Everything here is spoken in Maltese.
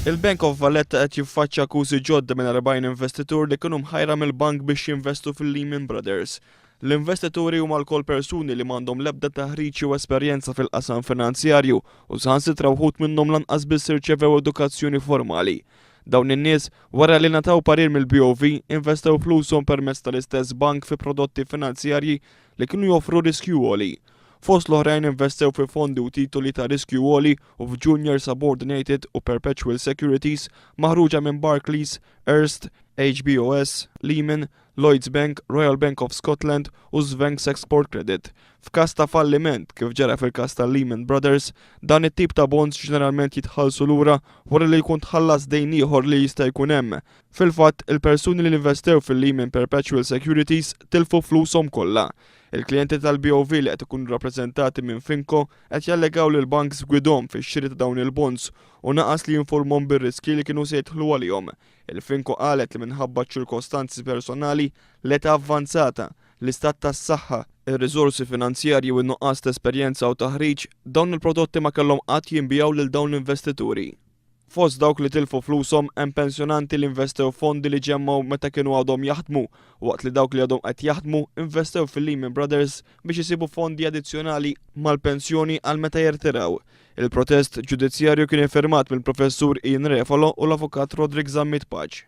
Il-Bank of Valletta qed jiffaċċja akkużi ġodda minn 40 investitur li kienu mħajra mill-bank biex jinvestu fil-Lehman Brothers. L-investituri huma l-kol persuni li m'għandhom l-ebda taħriġ u esperjenza fil-qasam finanzjarju u saħansitra wħud minnhom lanqas biss irċevew edukazzjoni formali. Dawn in-nies wara li nataw parir mill-BOV investew flushom permezz tal-istess bank fi prodotti finanzjarji li kienu joffru riskju għoli. Fost l-oħrajn investew fi fondi u titoli ta' riskju għoli u f'Junior Subordinated u Perpetual Securities maħruġa minn Barclays, Erste, HBOS, Lehman, Lloyds Bank, Royal Bank of Scotland u Svensk Export Credit. F'każ ta' falliment, kif ġara fil-każ ta' Lehman Brothers, dan it-tip ta' bonds ġeneralment jitħallsu lura wara li jkun tħallas dejn ieħor li jista' jkun hemm. Fil-fatt, il-persuni li investew fil-Lehman Perpetual Securities tilfu flushom kollha. Il-klijenti tal-BOV li qed ikunu rappreżentati minn Finco qed jallegaw li l-banks gwidhom fix-xiri ta' dawn il-bonds u naqas li jinformhom bir-riski li kienu se jidħlu għalihom. Il-Finco qalet li minħabba ċirkostanzi personali l-età avvanzata, l-istat tas-saħħa, ir-riżorsi finanzjarji u n-nuqqas ta' esperjenza u taħriġ, dawn il-prodotti ma kellhom qatt jinbijaw lil dawn l-investituri. Fost dawk li tilfu flushom hemm pensjonanti li investew fondi li ġemmaw meta kienu għadhom jaħdmu, waqt li dawk li għadhom qed jaħdmu investew fil-Lehman Brothers biex isibu fondi addizzjonali mal-pensjoni għal meta jirtiraw. Il-protest ġudizzjarju kien iffirmat mill-professur Ian Refalo u l-avukat Rodrik Zammit Paċ.